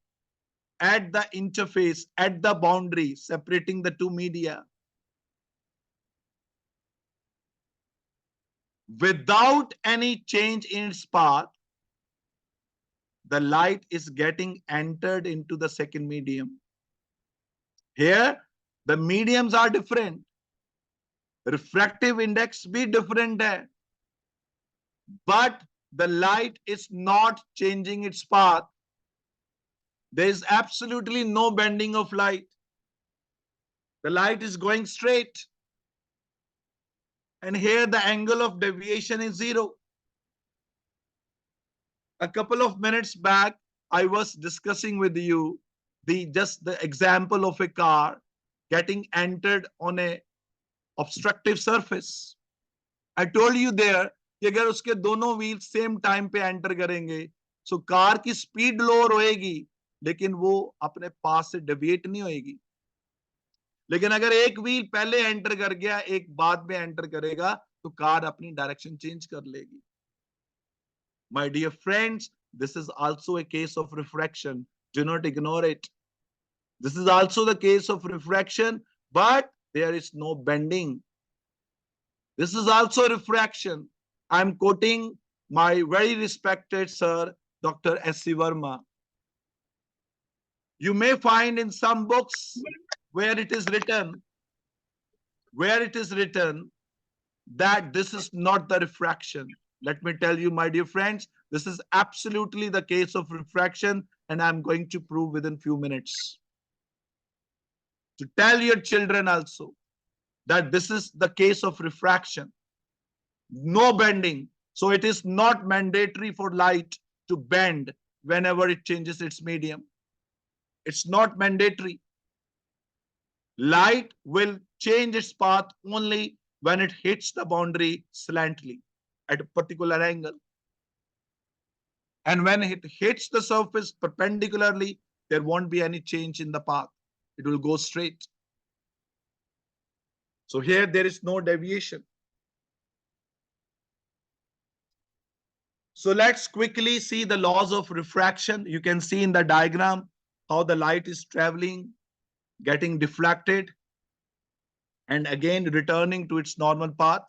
at the interface, at the boundary separating the two media. Without any change in its path, the light is getting entered into the second medium. Here, the mediums are different. Refractive index be different there. But the light is not changing its path. There is absolutely no bending of light. The light is going straight. And here the angle of deviation is 0. A couple of minutes back, I was discussing with you just the example of a car getting entered on a obstructive surface. I told you there कि अगर उसके दोनों wheel same time पे enter करेंगे so car की speed lower होएगी लेकिन वो अपने पास से डेविएट नहीं होएगी. लेकिन अगर एक व्हील पहले एंटर कर गया एक बाद में एंटर करेगा तो कार अपनी डायरेक्शन चेंज कर लेगी. My dear friends, this is also a case of refraction. Do not ignore it. This is also the case of refraction, but there is no bending. This is also refraction. I'm quoting my very respected sir, Dr. S.C. Verma. You may find in some books where it is written that this is not the refraction. Let me tell you, my dear friends, this is absolutely the case of refraction, and I'm going to prove within few minutes. To tell your children also that this is the case of refraction. No bending. So it is not mandatory for light to bend whenever it changes its medium. It's not mandatory. Light will change its path only when it hits the boundary slantly at a particular angle. And when it hits the surface perpendicularly, there won't be any change in the path. It will go straight. So here there is no deviation. So let's quickly see the laws of refraction. You can see in the diagram how the light is traveling, getting deflected, and again returning to its normal path.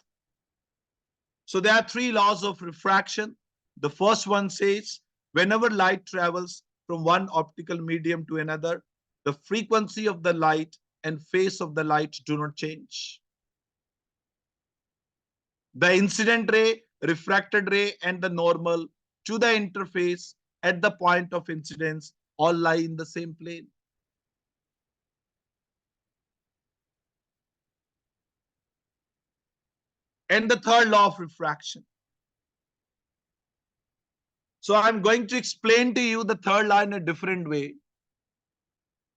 So there are 3 laws of refraction. The first one says, whenever light travels from one optical medium to another, the frequency of the light and phase of the light do not change. The incident ray, refracted ray, and the normal to the interface at the point of incidence all lie in the same plane. And the third law of refraction. So I'm going to explain to you the third law in a different way,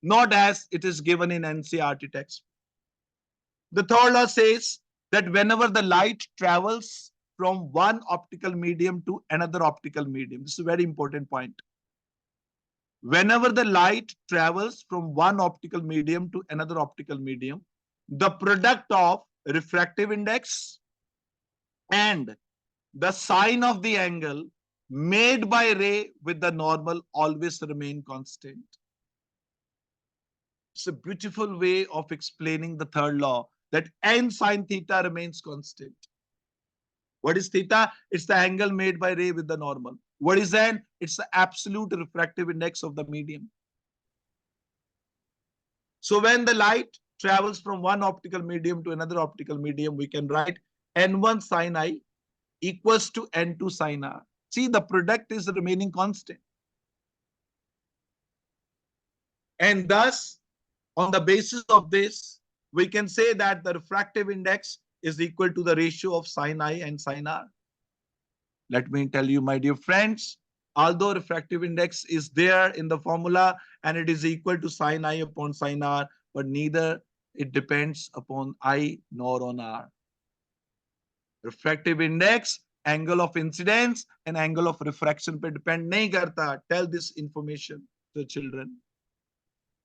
not as it is given in NCERT text. The third law says that whenever the light travels from one optical medium to another optical medium, this is a very important point. Whenever the light travels from one optical medium to another optical medium, the product of refractive index and the sine of the angle made by ray with the normal always remain constant. It's a beautiful way of explaining the third law, that n sine theta remains constant. What is theta? It's the angle made by ray with the normal. What is n? It's the absolute refractive index of the medium. So when the light travels from one optical medium to another optical medium, we can write n1 sine I equals to n2 sine r. See, the product is remaining constant. And thus, on the basis of this, we can say that the refractive index is equal to the ratio of sine I and sine r. Let me tell you, my dear friends, although refractive index is there in the formula and it is equal to sine I upon sine r, but neither it depends upon I nor on r. Refractive index, angle of incidence and angle of refraction पे depend नहीं करता. Tell this information to children.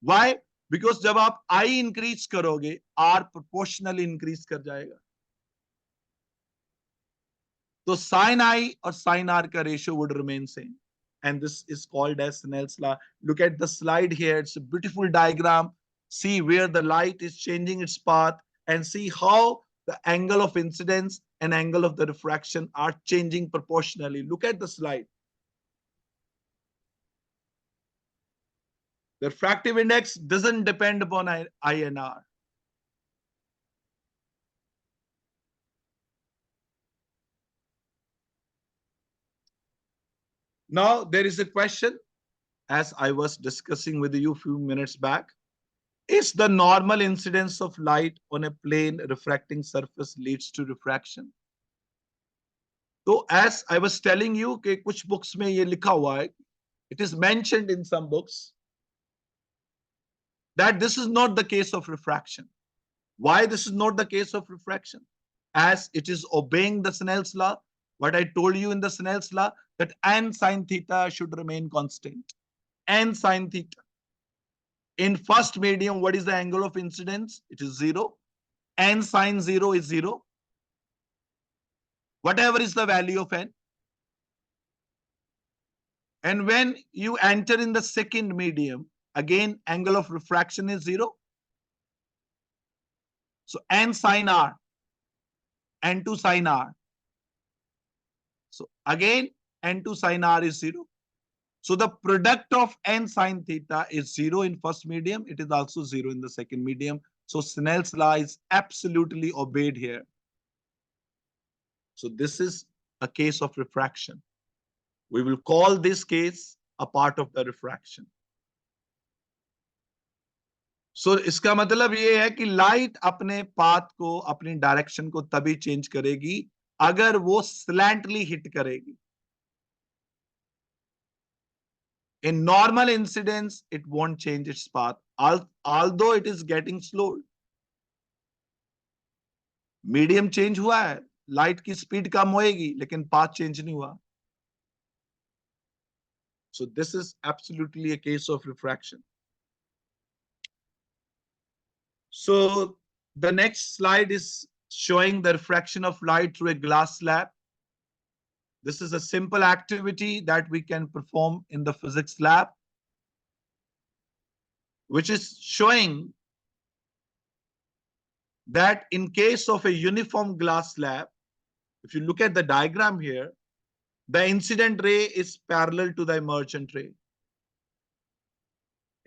Why? Because जब आप I increase करोगे, R proportionally increase कर जाएगा. So sin I or sin R का ratio would remain same. And this is called as Snell's law. Look at the slide here. It's a beautiful diagram. See where the light is changing its path and see how the angle of incidence and angle of the refraction are changing proportionally. Look at the slide. The refractive index doesn't depend upon I and R. Now, there is a question, as I was discussing with you a few minutes back. Is the normal incidence of light on a plane refracting surface leads to refraction? So, as I was telling you, कि कुछ books में ये लिखा हुआ है, it is mentioned in some books that this is not the case of refraction. Why this is not the case of refraction? As it is obeying the Snell's law, what I told you in the Snell's law, that n sine theta should remain constant. N sine theta. In first medium, what is the angle of incidence? It is 0. N sine 0 is 0. Whatever is the value of n. And when you enter in the second medium, again, angle of refraction is 0. So n sine r, n2 sine r. So again, n2 sine r is 0. So the product of n sine theta is 0 in first medium. It is also 0 in the second medium. So Snell's law is absolutely obeyed here. So this is a case of refraction. We will call this case a part of the refraction. So इसका मतलब ये है कि light अपने path को, अपनी direction को तभी चेंज करेगी अगर वो स्लैंटली हिट करेगी. In normal incidence, it won't change its path, although it is getting slowed. Medium change हुआ है, लाइट की स्पीड कम होएगी, लेकिन पाथ चेंज नहीं हुआ. So this is absolutely a case of refraction. So the next slide is showing the refraction of light through a glass slab. This is a simple activity that we can perform in the physics lab, which is showing that in case of a uniform glass slab, if you look at the diagram here, the incident ray is parallel to the emergent ray.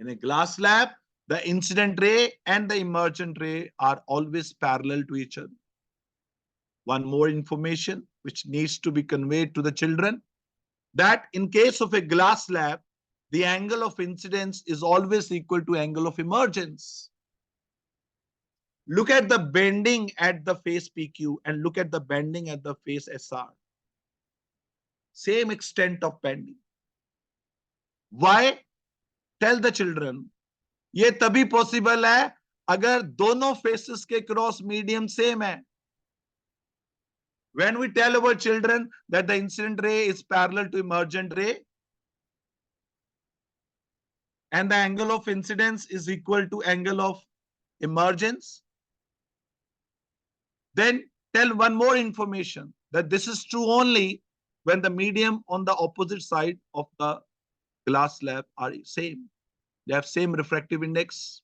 In a glass slab, the incident ray and the emergent ray are always parallel to each other. one more information which needs to be conveyed to the children, that in case of a glass slab, the angle of incidence is always equal to angle of emergence. Look at the bending at the face PQ and look at the bending at the face SR. Same extent of bending. Why? Tell the children. ये तभी possible है अगर दोनों faces के cross medium same है. When we tell our children that the incident ray is parallel to emergent ray and the angle of incidence is equal to angle of emergence, then tell one more information, that this is true only when the medium on the opposite side of the glass slab are same. They have same refractive index.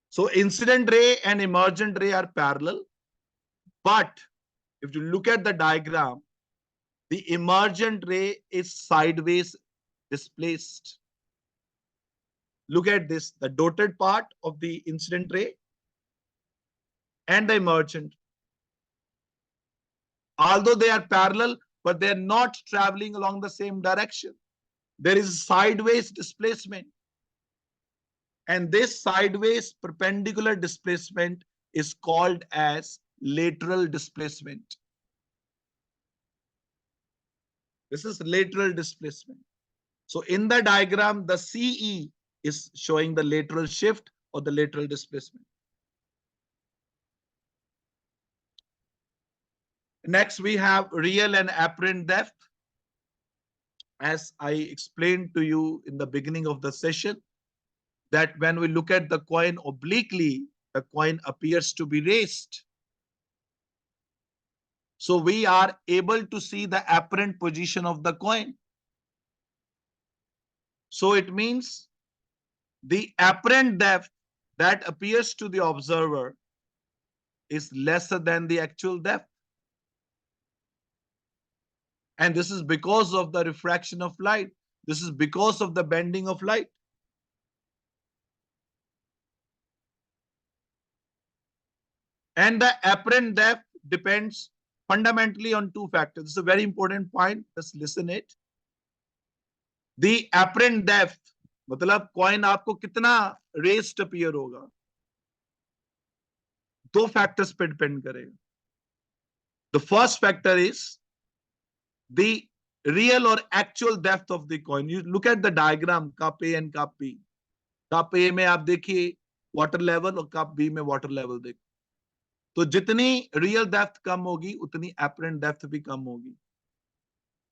So incident ray and emergent ray are parallel. But if you look at the diagram, the emergent ray is sideways displaced. Look at this, the dotted part of the incident ray and the emergent. Although they are parallel, but they are not traveling along the same direction. There is sideways displacement. And this sideways perpendicular displacement is called as lateral displacement. This is lateral displacement. So in the diagram, the CE is showing the lateral shift or the lateral displacement. Next, we have real and apparent depth. As I explained to you in the beginning of the session, that when we look at the coin obliquely, the coin appears to be raised. So we are able to see the apparent position of the coin. So it means the apparent depth that appears to the observer is lesser than the actual depth. And this is because of the refraction of light. This is because of the bending of light. And the apparent depth depends fundamentally on two factors. This is a very important point. Just listen it. The apparent depth, मतलब coin आपको कितना raised appear होगा, दो factors पे depend करेगा. The first factor is the real or actual depth of the coin. You look at the diagram, cup A and cup B. Cup A में आप देखिए water level और cup B में water level देखो. तो जितनी real depth कम होगी उतनी apparent depth भी कम होगी.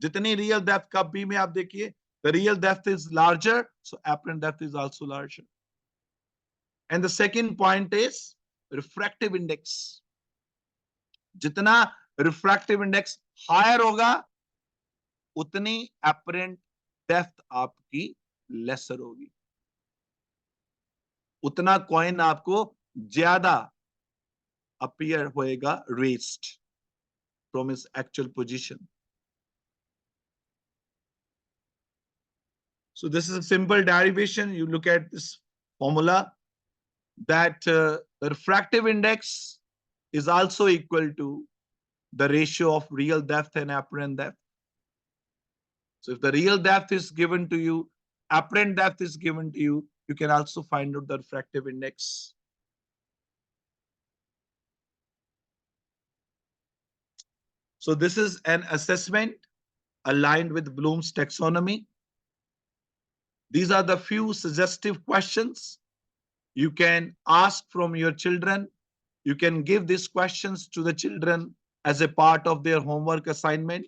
जितनी real depth cup B में आप देखिए, the real depth is larger, so apparent depth is also larger. And the second point is refractive index. जितना refractive index higher होगा उतनी apparent depth आपकी lesser होगी. उतना coin आपको ज्यादा appear होएगा raised from its actual position. So this is a simple derivation. You look at this formula that the refractive index is also equal to the ratio of real depth and apparent depth. So if the real depth is given to you, apparent depth is given to you, you can also find out the refractive index. So this is an assessment aligned with Bloom's taxonomy. These are the few suggestive questions you can ask from your children. You can give these questions to the children as a part of their homework assignment.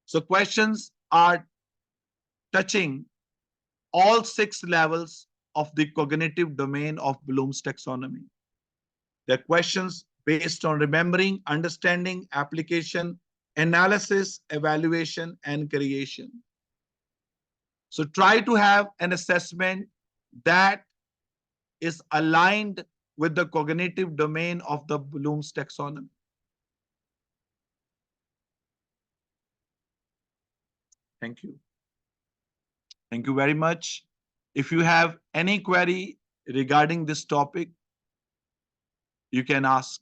So questions are touching all 6 levels of the cognitive domain of Bloom's taxonomy. They're questions based on remembering, understanding, application, analysis, evaluation, and creation. So try to have an assessment that is aligned with the cognitive domain of the Bloom's taxonomy. Thank you. Thank you very much. If you have any query regarding this topic, you can ask.